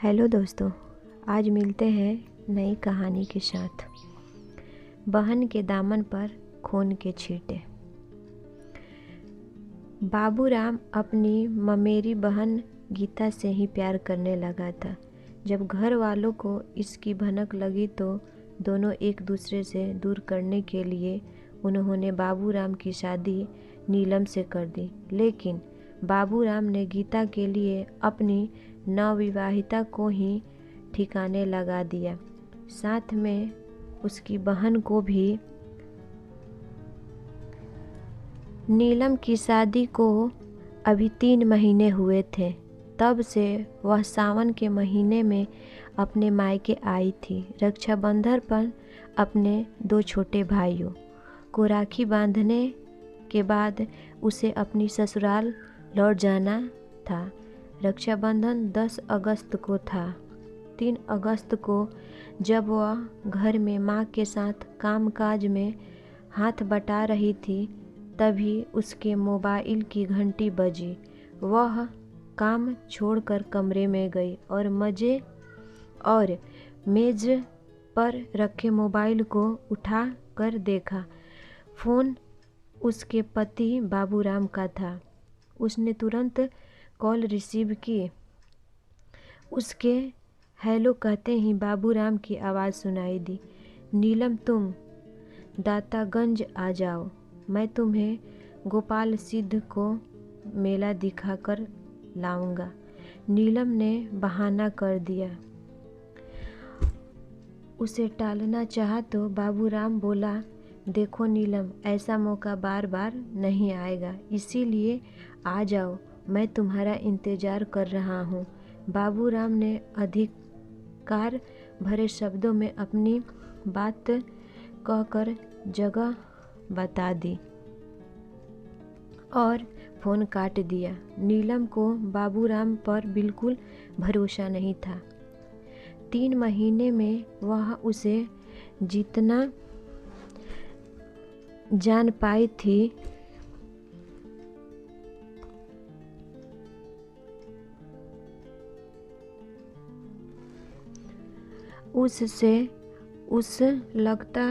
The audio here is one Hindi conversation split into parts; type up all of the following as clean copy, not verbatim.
हेलो दोस्तों, आज मिलते हैं नई कहानी के साथ। बहन के दामन पर खून के छींटे। बाबूराम अपनी ममेरी बहन गीता से ही प्यार करने लगा था। जब घर वालों को इसकी भनक लगी तो दोनों एक दूसरे से दूर करने के लिए उन्होंने बाबूराम की शादी नीलम से कर दी। लेकिन बाबूराम ने गीता के लिए अपनी नवविवाहिता को ही ठिकाने लगा दिया। साथ में उसकी बहन को भी। नीलम की शादी को अभी 3 महीने हुए थे। तब से वह सावन के महीने में अपने मायके आई थी। रक्षाबंधन पर अपने 2 छोटे भाइयों को राखी बांधने के बाद उसे अपनी ससुराल लौट जाना था। रक्षाबंधन 10 अगस्त को था। 3 अगस्त को जब वह घर में माँ के साथ कामकाज में हाथ बटा रही थी, तभी उसके मोबाइल की घंटी बजी। वह काम छोड़कर कमरे में गई और मेज पर रखे मोबाइल को उठा कर देखा। फ़ोन उसके पति बाबूराम का था। उसने तुरंत कॉल रिसीव की। उसके हेलो कहते ही बाबूराम की आवाज़ सुनाई दी। नीलम, तुम दातागंज आ जाओ, मैं तुम्हें गोपाल सिद्ध को मेला दिखाकर लाऊंगा। नीलम ने बहाना कर दिया। उसे टालना चाहा तो बाबूराम बोला, देखो नीलम, ऐसा मौका बार बार नहीं आएगा, इसीलिए आ जाओ, मैं तुम्हारा इंतज़ार कर रहा हूँ। बाबूराम ने अधिकार भरे शब्दों में अपनी बात कहकर जगह बता दी और फ़ोन काट दिया। नीलम को बाबूराम पर बिल्कुल भरोसा नहीं था। 3 महीने में वह उसे जितना जान पाई थी, उससे लगता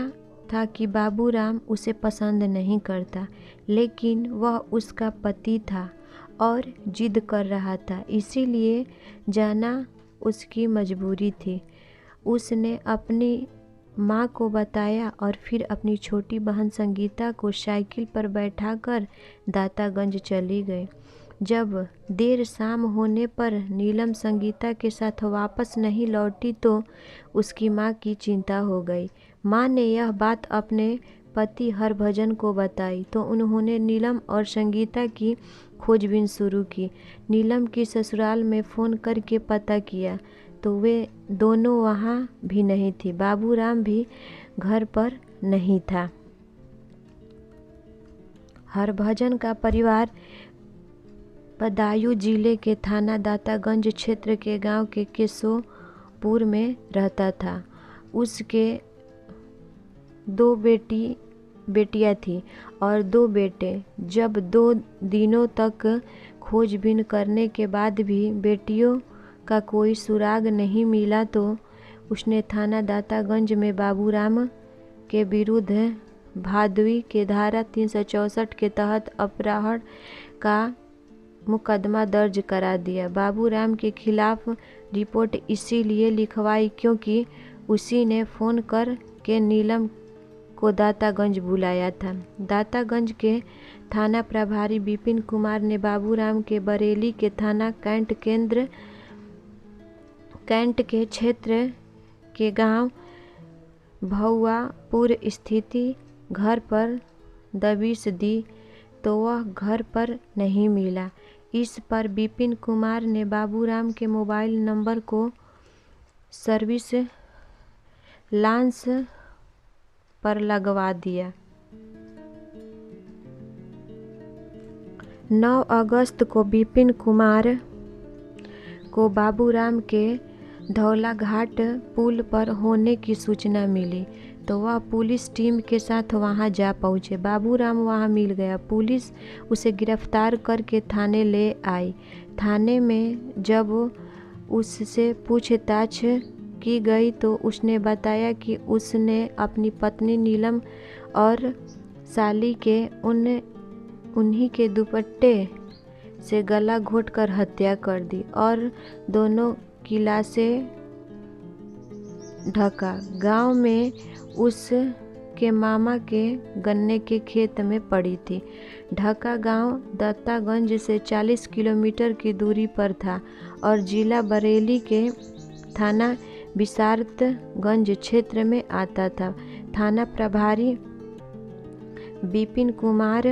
था कि बाबूराम उसे पसंद नहीं करता, लेकिन वह उसका पति था और जिद कर रहा था, इसीलिए जाना उसकी मजबूरी थी। उसने अपनी माँ को बताया और फिर अपनी छोटी बहन संगीता को साइकिल पर बैठाकर दातागंज चली गई। जब देर शाम होने पर नीलम संगीता के साथ वापस नहीं लौटी तो उसकी माँ की चिंता हो गई। माँ ने यह बात अपने पति हरभजन को बताई तो उन्होंने नीलम और संगीता की खोजबीन शुरू की। नीलम की ससुराल में फ़ोन करके पता किया तो वे दोनों वहाँ भी नहीं थी। बाबूराम भी घर पर नहीं था। हरभजन का परिवार बदायूं जिले के थाना दातागंज क्षेत्र के गांव के केशोपुर में रहता था। उसके 2 बेटियां थी और 2 बेटे। जब 2 दिनों तक खोजबीन करने के बाद भी बेटियों का कोई सुराग नहीं मिला तो उसने थाना दातागंज में बाबूराम के विरुद्ध भादवी के धारा 364 के तहत अपहरण का मुकदमा दर्ज करा दिया। बाबूराम के खिलाफ रिपोर्ट इसीलिए लिखवाई क्योंकि उसी ने फ़ोन कर के नीलम को दातागंज बुलाया था। दातागंज के थाना प्रभारी विपिन कुमार ने बाबूराम के बरेली के थाना कैंट के क्षेत्र के गांव भौवापुर स्थित घर पर दबिश दी तो वह घर पर नहीं मिला। इस पर विपिन कुमार ने बाबूराम के मोबाइल नंबर को सर्विस लांस पर लगवा दिया। 9 अगस्त को विपिन कुमार को बाबूराम के धौला घाट पुल पर होने की सूचना मिली तो वह पुलिस टीम के साथ वहां जा पहुंचे। बाबूराम वहां मिल गया। पुलिस उसे गिरफ्तार करके थाने ले आई। थाने में जब उससे पूछताछ की गई तो उसने बताया कि उसने अपनी पत्नी नीलम और साली के उन्हीं के दुपट्टे से गला घोंटकर हत्या कर दी और दोनों की लाशें ढका गांव में उसके मामा के गन्ने के खेत में पड़ी थी। ढका गांव दत्तागंज से 40 किलोमीटर की दूरी पर था और जिला बरेली के थाना बिसारतगंज क्षेत्र में आता था। थाना प्रभारी विपिन कुमार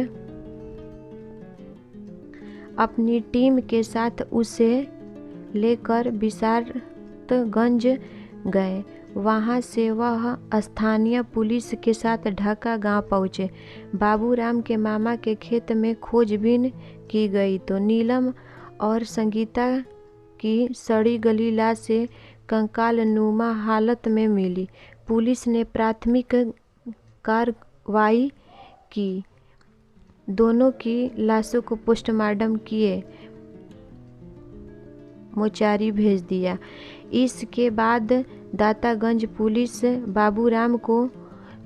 अपनी टीम के साथ उसे लेकर बिसारतगंज गए। वहां से वह स्थानीय पुलिस के साथ ढाका गांव पहुंचे। बाबूराम के मामा के खेत में खोजबीन की गई तो नीलम और संगीता की सड़ी गली लाशें कंकाल नुमा हालत में मिली। पुलिस ने प्राथमिक कार्रवाई की, दोनों की लाशों को पोस्टमार्टम किए मोर्चारी भेज दिया। इसके बाद दातागंज पुलिस बाबूराम को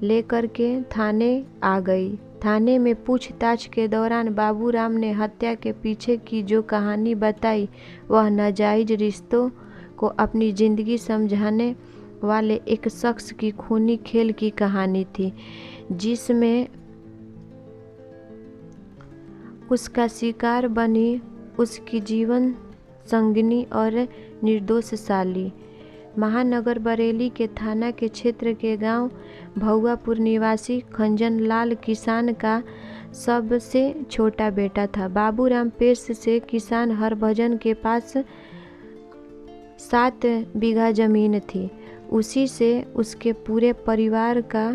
लेकर के थाने आ गई। थाने में पूछताछ के दौरान बाबूराम ने हत्या के पीछे की जो कहानी बताई वह नाजायज रिश्तों को अपनी ज़िंदगी समझाने वाले एक शख्स की खूनी खेल की कहानी थी, जिसमें उसका शिकार बनी उसकी जीवन संगिनी और निर्दोष साली। महानगर बरेली के थाना के क्षेत्र के गांव भौआपुर निवासी खंजन लाल किसान का सबसे छोटा बेटा था। बाबूराम पेश से किसान हरभजन के पास 7 बीघा जमीन थी। उसी से उसके पूरे परिवार का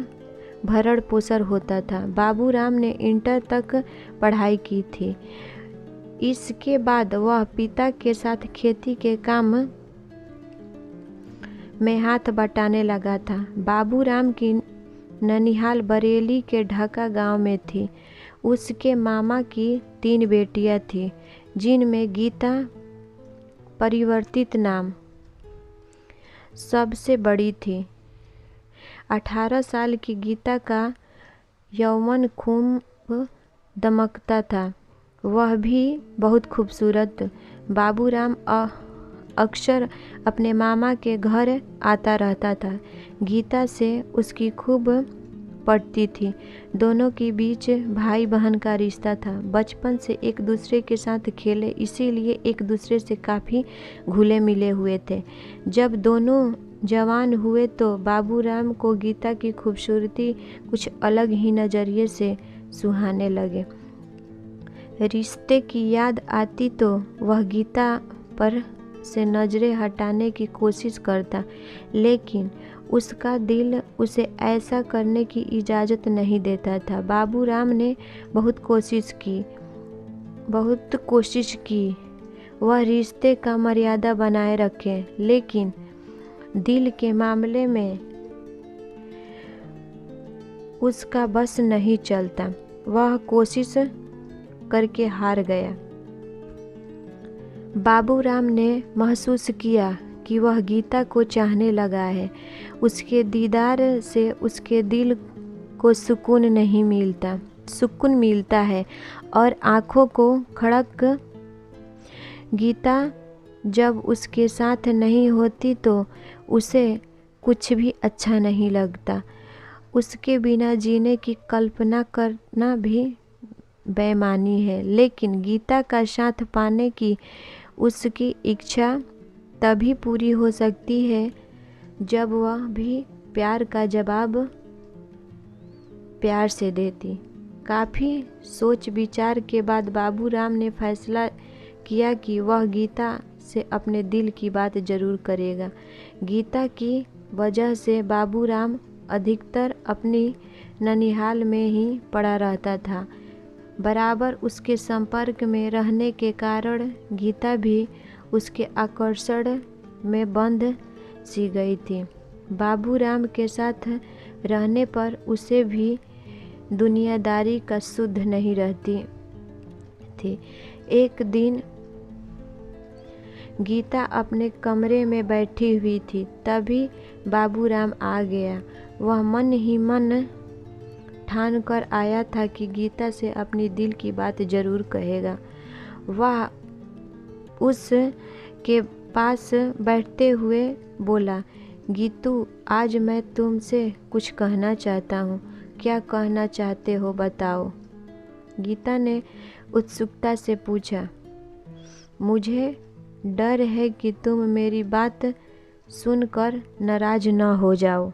भरण पोषण होता था। बाबूराम ने इंटर तक पढ़ाई की थी। इसके बाद वह पिता के साथ खेती के काम में हाथ बटाने लगा था। बाबूराम की ननिहाल बरेली के ढाका गांव में थी। उसके मामा की 3 बेटियां थीं, जिनमें गीता परिवर्तित नाम सबसे बड़ी थी। 18 साल की गीता का यौवन खूब दमकता था, वह भी बहुत खूबसूरत। बाबूराम अक्सर अपने मामा के घर आता रहता था। गीता से उसकी खूब पटती थी। दोनों के बीच भाई बहन का रिश्ता था। बचपन से एक दूसरे के साथ खेले, इसीलिए एक दूसरे से काफ़ी घुले मिले हुए थे। जब दोनों जवान हुए तो बाबूराम को गीता की खूबसूरती कुछ अलग ही नज़रिए से सुहाने लगे। रिश्ते की याद आती तो वह गीता पर से नज़रें हटाने की कोशिश करता, लेकिन उसका दिल उसे ऐसा करने की इजाज़त नहीं देता था। बाबूराम ने बहुत कोशिश की वह रिश्ते का मर्यादा बनाए रखे, लेकिन दिल के मामले में उसका बस नहीं चलता। वह कोशिश करके हार गया। बाबूराम ने महसूस किया कि वह गीता को चाहने लगा है। उसके दीदार से उसके दिल को सुकून मिलता है और आँखों को खड़क। गीता जब उसके साथ नहीं होती तो उसे कुछ भी अच्छा नहीं लगता। उसके बिना जीने की कल्पना करना भी बेईमानी है, लेकिन गीता का साथ पाने की उसकी इच्छा तभी पूरी हो सकती है जब वह भी प्यार का जवाब प्यार से देती। काफ़ी सोच विचार के बाद बाबूराम ने फैसला किया कि वह गीता से अपने दिल की बात जरूर करेगा। गीता की वजह से बाबूराम अधिकतर अपनी ननिहाल में ही पड़ा रहता था। बराबर उसके संपर्क में रहने के कारण गीता भी उसके आकर्षण में बंध सी गई थी। बाबूराम के साथ रहने पर उसे भी दुनियादारी का सुध नहीं रहती थी। एक दिन गीता अपने कमरे में बैठी हुई थी, तभी बाबूराम आ गया। वह मन ही मन ठान कर आया था कि गीता से अपनी दिल की बात जरूर कहेगा। वह उस के पास बैठते हुए बोला, गीतू, आज मैं तुमसे कुछ कहना चाहता हूँ। क्या कहना चाहते हो, बताओ। गीता ने उत्सुकता से पूछा। मुझे डर है कि तुम मेरी बात सुनकर नाराज न हो जाओ।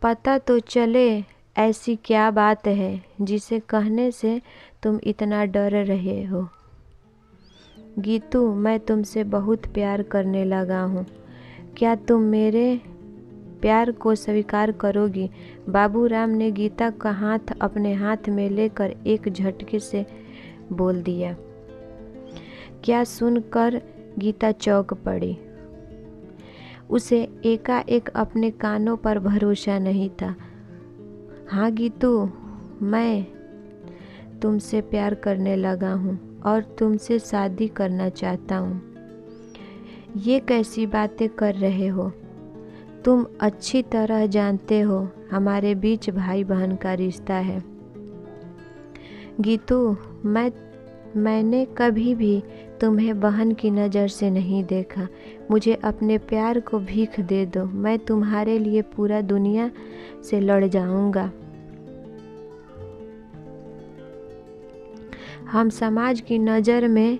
पता तो चले ऐसी क्या बात है जिसे कहने से तुम इतना डर रहे हो। गीतू, मैं तुमसे बहुत प्यार करने लगा हूँ। क्या तुम मेरे प्यार को स्वीकार करोगी? बाबूराम ने गीता का हाथ अपने हाथ में लेकर एक झटके से बोल दिया। क्या सुनकर गीता चौंक पड़ी। उसे एकाएक अपने कानों पर भरोसा नहीं था। हाँ गीतू, मैं तुमसे प्यार करने लगा हूँ और तुमसे शादी करना चाहता हूँ। ये कैसी बातें कर रहे हो? तुम अच्छी तरह जानते हो हमारे बीच भाई बहन का रिश्ता है। गीतू, मैंने कभी भी तुम्हें बहन की नज़र से नहीं देखा। मुझे अपने प्यार को भीख दे दो, मैं तुम्हारे लिए पूरा दुनिया से लड़ जाऊंगा। हम समाज की नज़र में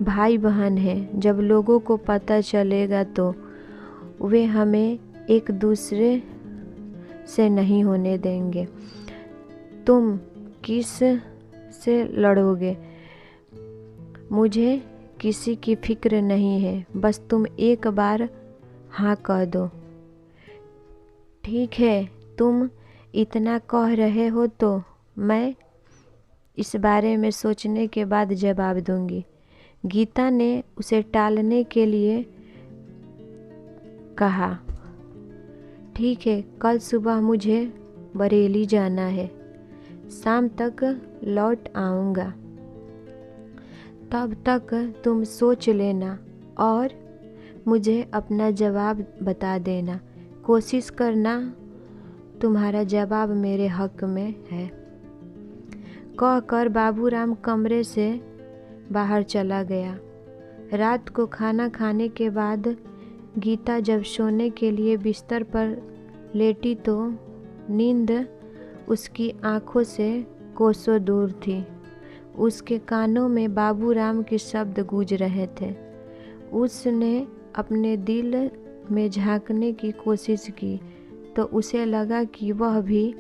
भाई बहन हैं। जब लोगों को पता चलेगा तो वे हमें एक दूसरे से नहीं होने देंगे। तुम किस से लड़ोगे? मुझे किसी की फिक्र नहीं है, बस तुम एक बार हाँ कह दो। ठीक है, तुम इतना कह रहे हो तो मैं इस बारे में सोचने के बाद जवाब दूंगी। गीता ने उसे टालने के लिए कहा। ठीक है, कल सुबह मुझे बरेली जाना है, शाम तक लौट आऊँगा। तब तक तुम सोच लेना और मुझे अपना जवाब बता देना। कोशिश करना तुम्हारा जवाब मेरे हक में है। कहकर बाबूराम कमरे से बाहर चला गया। रात को खाना खाने के बाद गीता जब सोने के लिए बिस्तर पर लेटी तो नींद उसकी आंखों से कोसों दूर थी। उसके कानों में बाबूराम के शब्द गूंज रहे थे। उसने अपने दिल में झांकने की कोशिश की तो उसे लगा कि वह भी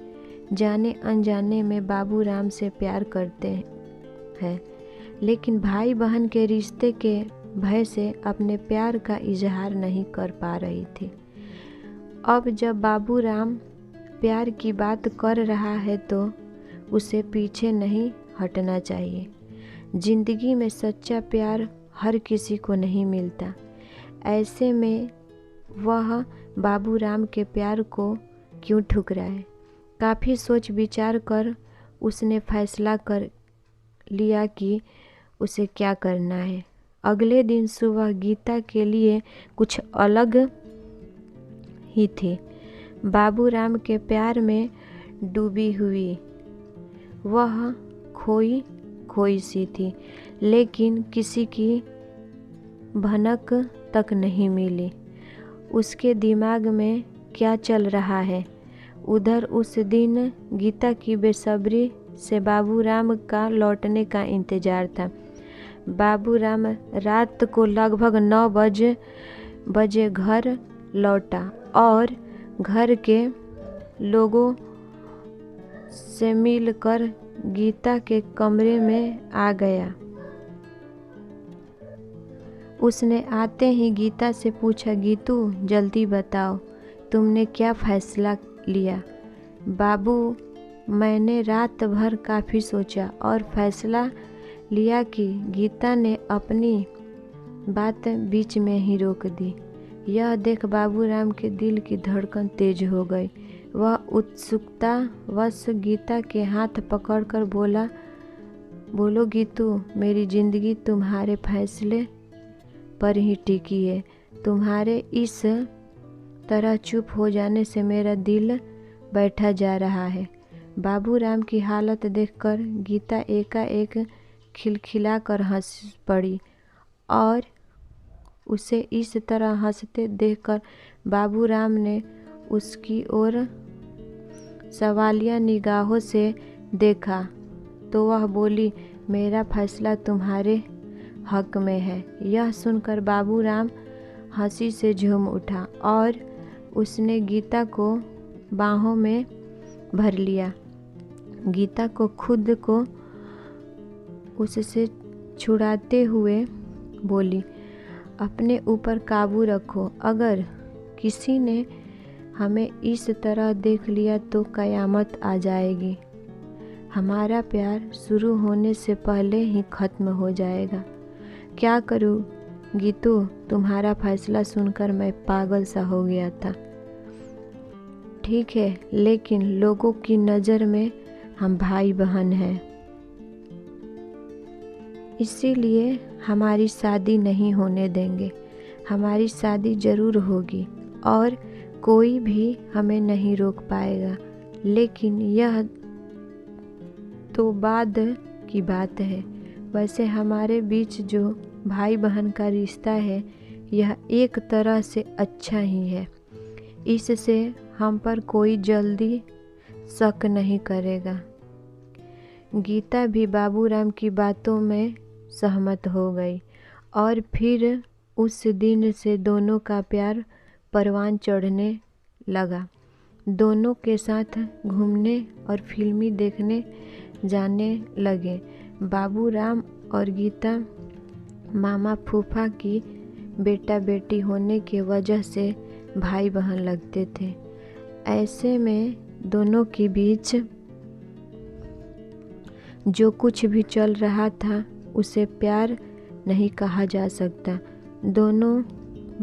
जाने अनजाने में बाबूराम से प्यार करते हैं, लेकिन भाई बहन के रिश्ते के भय से अपने प्यार का इजहार नहीं कर पा रही थी। अब जब बाबूराम प्यार की बात कर रहा है तो उसे पीछे नहीं हटना चाहिए। जिंदगी में सच्चा प्यार हर किसी को नहीं मिलता। ऐसे में वह बाबूराम के प्यार को क्यों ठुकराए? काफ़ी सोच विचार कर उसने फैसला कर लिया कि उसे क्या करना है। अगले दिन सुबह गीता के लिए कुछ अलग ही थी। बाबूराम के प्यार में डूबी हुई वह खोई खोई सी थी, लेकिन किसी की भनक तक नहीं मिली। उसके दिमाग में क्या चल रहा है? उधर उस दिन गीता की बेसब्री से बाबूराम का लौटने का इंतजार था। बाबूराम रात को लगभग 9 बजे घर लौटा और घर के लोगों से मिलकर गीता के कमरे में आ गया। उसने आते ही गीता से पूछा, गीतू जल्दी बताओ, तुमने क्या फैसला लिया? बाबू, मैंने रात भर काफ़ी सोचा और फैसला लिया कि गीता ने अपनी बात बीच में ही रोक दी। यह देख बाबूराम के दिल की धड़कन तेज हो गई। वह उत्सुकता वश गीता के हाथ पकड़कर बोला, बोलो गीतू, मेरी ज़िंदगी तुम्हारे फैसले पर ही टिकी है। तुम्हारे इस तरह चुप हो जाने से मेरा दिल बैठा जा रहा है। बाबूराम की हालत देखकर गीता एकाएक खिलखिला कर हंस पड़ी और उसे इस तरह हंसते देखकर बाबूराम ने उसकी ओर सवालिया निगाहों से देखा तो वह बोली, मेरा फैसला तुम्हारे हक में है। यह सुनकर बाबूराम हंसी से झूम उठा और उसने गीता को बाहों में भर लिया। गीता को खुद को उससे छुड़ाते हुए बोली, अपने ऊपर काबू रखो। अगर किसी ने हमें इस तरह देख लिया तो कयामत आ जाएगी। हमारा प्यार शुरू होने से पहले ही ख़त्म हो जाएगा। क्या करूं गीतू, तुम्हारा फैसला सुनकर मैं पागल सा हो गया था। ठीक है, लेकिन लोगों की नज़र में हम भाई बहन हैं, इसीलिए हमारी शादी नहीं होने देंगे। हमारी शादी ज़रूर होगी और कोई भी हमें नहीं रोक पाएगा। लेकिन यह तो बाद की बात है। वैसे हमारे बीच जो भाई बहन का रिश्ता है यह एक तरह से अच्छा ही है। इससे हम पर कोई जल्दी शक नहीं करेगा। गीता भी बाबूराम की बातों में सहमत हो गई और फिर उस दिन से दोनों का प्यार परवान चढ़ने लगा। दोनों के साथ घूमने और फिल्मी देखने जाने लगे। बाबूराम और गीता मामा फूफा की बेटा बेटी होने की वजह से भाई बहन लगते थे। ऐसे में दोनों के बीच जो कुछ भी चल रहा था उसे प्यार नहीं कहा जा सकता। दोनों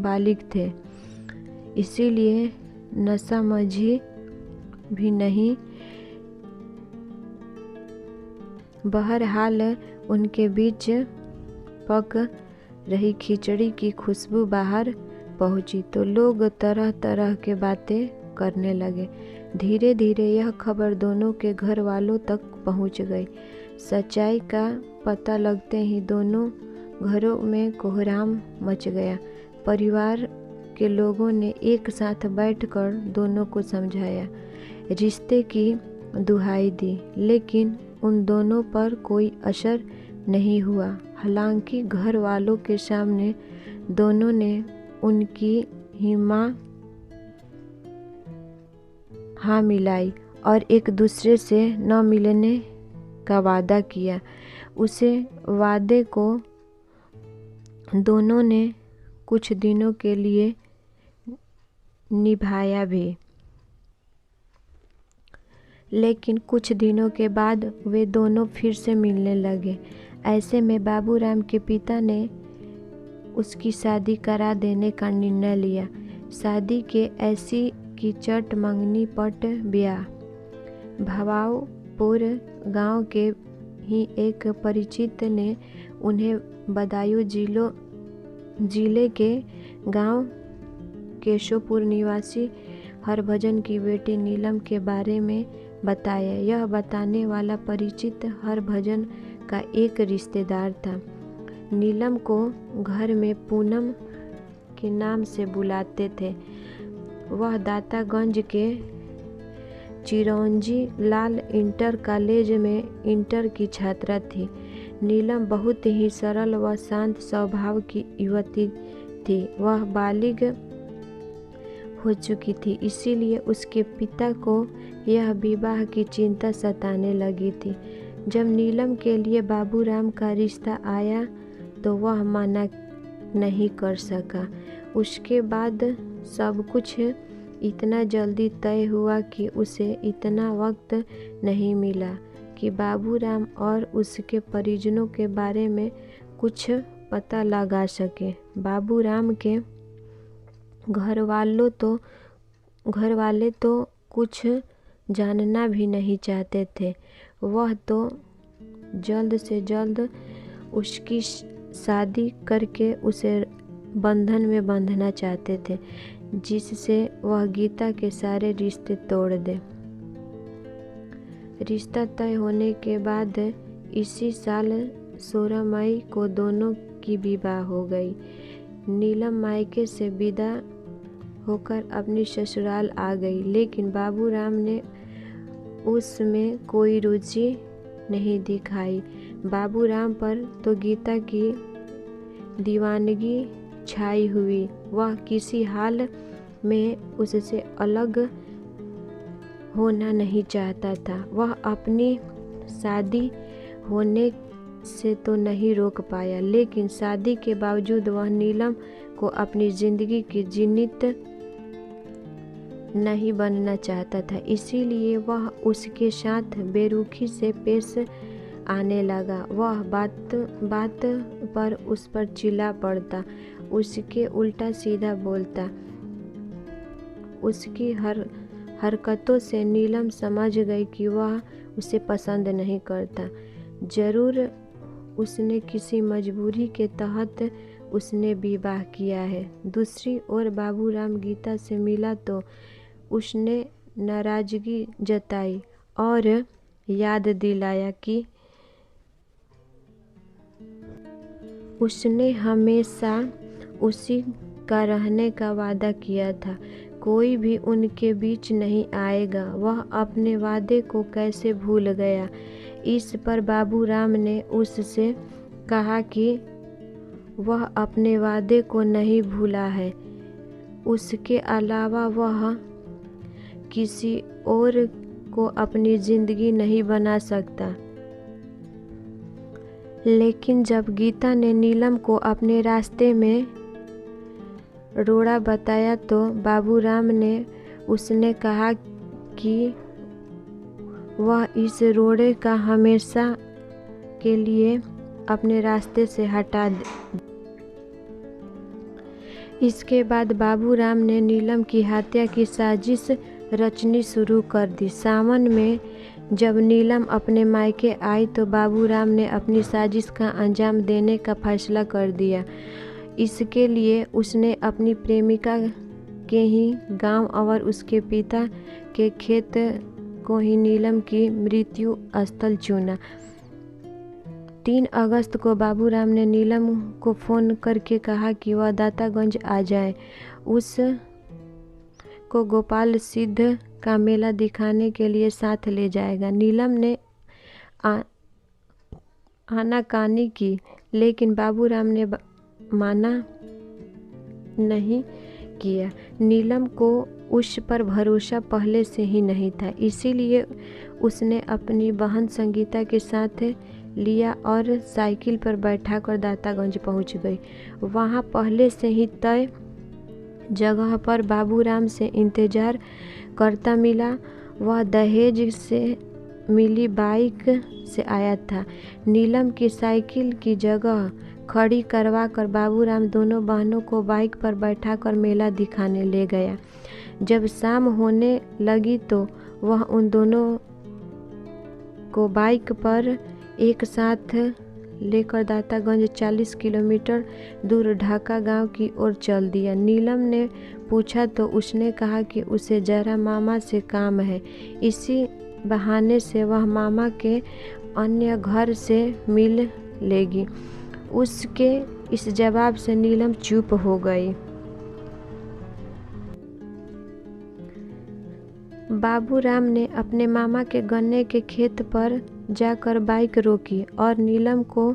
बालिग थे, इसीलिए नशामझी भी नहीं। बहरहाल उनके बीच पक रही खिचड़ी की खुशबू बाहर पहुंची तो लोग तरह तरह के बातें करने लगे। धीरे धीरे यह खबर दोनों के घर वालों तक पहुंच गई। सच्चाई का पता लगते ही दोनों घरों में कोहराम मच गया। परिवार के लोगों ने एक साथ बैठकर दोनों को समझाया, रिश्ते की दुहाई दी, लेकिन उन दोनों पर कोई असर नहीं हुआ। हालांकि घर वालों के सामने दोनों ने उनकी ही मां हाँ मिलाई और एक दूसरे से न मिलने का वादा किया। उसे वादे को दोनों ने कुछ दिनों के लिए निभाया भी, लेकिन कुछ दिनों के बाद वे दोनों फिर से मिलने लगे। ऐसे में बाबूराम के पिता ने उसकी शादी करा देने का निर्णय लिया। शादी के ऐसी की चट मंगनी पट ब्याह। भवावपुर गांव के ही एक परिचित ने उन्हें बदायूं जिले के गांव केशवपुर निवासी हरभजन की बेटी नीलम के बारे में बताया। यह बताने वाला परिचित हरभजन का एक रिश्तेदार था। नीलम को घर में पूनम के नाम से बुलाते थे। वह दातागंज के चिरौंजी लाल इंटर कॉलेज में इंटर की छात्रा थी। नीलम बहुत ही सरल व शांत स्वभाव की युवती थी। वह बालिग हो चुकी थी, इसीलिए उसके पिता को यह विवाह की चिंता सताने लगी थी। जब नीलम के लिए बाबूराम का रिश्ता आया तो वह मना नहीं कर सका। उसके बाद सब कुछ इतना जल्दी तय हुआ कि उसे इतना वक्त नहीं मिला कि बाबूराम और उसके परिजनों के बारे में कुछ पता लगा सके। बाबूराम के घर वाले तो कुछ जानना भी नहीं चाहते थे। वह तो जल्द से जल्द उसकी शादी करके उसे बंधन में बांधना चाहते थे, जिससे वह गीता के सारे रिश्ते तोड़ दे। रिश्ता तय होने के बाद इसी साल 16 मई को दोनों की विवाह हो गई। नीलम मायके से विदा होकर अपनी ससुराल आ गई, लेकिन बाबूराम ने उसमें कोई रुचि नहीं दिखाई। बाबूराम पर तो गीता की दीवानगी छाई हुई। वह किसी हाल में उससे अलग होना नहीं चाहता था। वह अपनी शादी होने से तो नहीं रोक पाया, लेकिन शादी के बावजूद वह नीलम को अपनी ज़िंदगी की जीनित नहीं बनना चाहता था। इसीलिए वह उसके साथ बेरुखी से पेश आने लगा। वह बात बात पर उस पर चिल्ला पड़ता, उसके उल्टा सीधा बोलता। उसकी हरकतों से नीलम समझ गई कि वह उसे पसंद नहीं करता। जरूर उसने किसी मजबूरी के तहत उसने विवाह किया है। दूसरी ओर बाबूराम गीता से मिला तो उसने नाराज़गी जताई और याद दिलाया कि उसने हमेशा उसी का रहने का वादा किया था। कोई भी उनके बीच नहीं आएगा। वह अपने वादे को कैसे भूल गया। इस पर बाबूराम ने उससे कहा कि वह अपने वादे को नहीं भूला है। उसके अलावा वह किसी और को अपनी ज़िंदगी नहीं बना सकता। लेकिन जब गीता ने नीलम को अपने रास्ते में रोड़ा बताया तो बाबूराम ने उसने कहा कि वह इस रोड़े का हमेशा के लिए अपने रास्ते से हटा दे। इसके बाद बाबूराम ने नीलम की हत्या की साजिश रचनी शुरू कर दी। सावन में जब नीलम अपने मायके आई तो बाबूराम ने अपनी साजिश का अंजाम देने का फैसला कर दिया। इसके लिए उसने अपनी प्रेमिका के ही गांव और उसके पिता के खेत को ही नीलम की मृत्यु स्थल चुना। 3 अगस्त को बाबूराम ने नीलम को फ़ोन करके कहा कि वह दातागंज आ जाए। उस को गोपाल सिद्ध का मेला दिखाने के लिए साथ ले जाएगा। नीलम ने आनाकानी की, लेकिन बाबूराम ने माना नहीं किया। नीलम को उस पर भरोसा पहले से ही नहीं था, इसीलिए उसने अपनी बहन संगीता के साथ लिया और साइकिल पर बैठाकर दातागंज पहुंच गई। वहां पहले से ही तय जगह पर बाबूराम से इंतजार करता मिला। वह दहेज से मिली बाइक से आया था। नीलम की साइकिल की जगह खड़ी करवाकर बाबूराम दोनों बहनों को बाइक पर बैठाकर मेला दिखाने ले गया। जब शाम होने लगी तो वह उन दोनों को बाइक पर एक साथ लेकर दातागंज 40 किलोमीटर दूर ढाका गांव की ओर चल दिया। नीलम ने पूछा तो उसने कहा कि उसे जरा मामा से काम है। इसी बहाने से वह मामा के अन्य घर से मिल लेगी। उसके इस जवाब से नीलम चुप हो गई। बाबूराम ने अपने मामा के गन्ने के खेत पर जाकर बाइक रोकी और नीलम को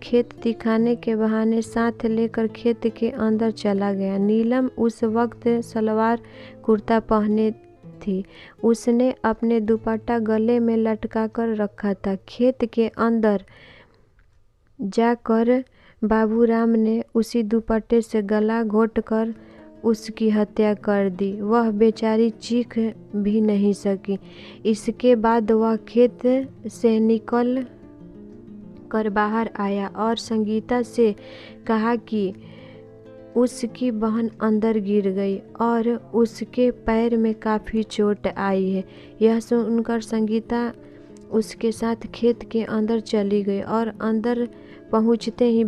खेत दिखाने के बहाने साथ लेकर खेत के अंदर चला गया। नीलम उस वक्त सलवार कुर्ता पहने थी। उसने अपने दुपट्टा गले में लटका कर रखा था। खेत के अंदर जाकर बाबूराम ने उसी दुपट्टे से गला घोंटकर उसकी हत्या कर दी। वह बेचारी चीख भी नहीं सकी। इसके बाद वह खेत से निकल कर बाहर आया और संगीता से कहा कि उसकी बहन अंदर गिर गई और उसके पैर में काफ़ी चोट आई है। यह सुनकर संगीता उसके साथ खेत के अंदर चली गई और अंदर पहुंचते ही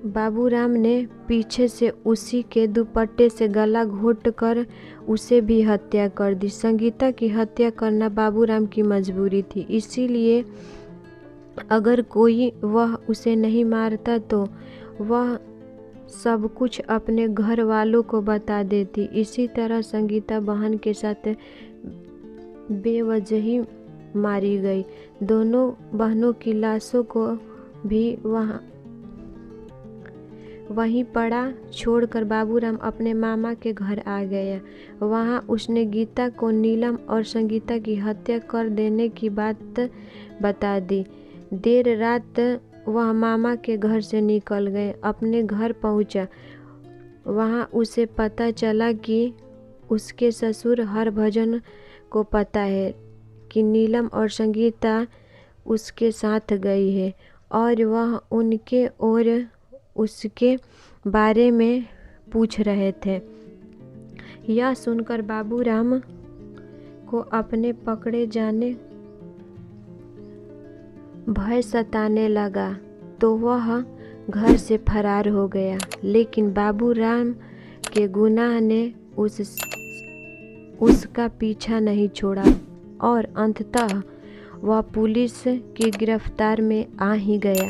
बाबूराम ने पीछे से उसी के दुपट्टे से गला घोट कर उसे भी हत्या कर दी। संगीता की हत्या करना बाबूराम की मजबूरी थी, इसीलिए अगर कोई वह उसे नहीं मारता तो वह सब कुछ अपने घर वालों को बता देती। इसी तरह संगीता बहन के साथ बेवजही मारी गई। दोनों बहनों की लाशों को भी वहीं पड़ा छोड़कर बाबूराम अपने मामा के घर आ गया। वहां उसने गीता को नीलम और संगीता की हत्या कर देने की बात बता दी। देर रात वह मामा के घर से निकल गए, अपने घर पहुंचा। वहां उसे पता चला कि उसके ससुर हरभजन को पता है कि नीलम और संगीता उसके साथ गई है और वह उनके और उसके बारे में पूछ रहे थे। यह सुनकर बाबूराम को अपने पकड़े जाने भय सताने लगा तो वह घर से फरार हो गया। लेकिन बाबूराम के गुनाह ने उसका पीछा नहीं छोड़ा और अंततः वह पुलिस की गिरफ्तार में आ ही गया।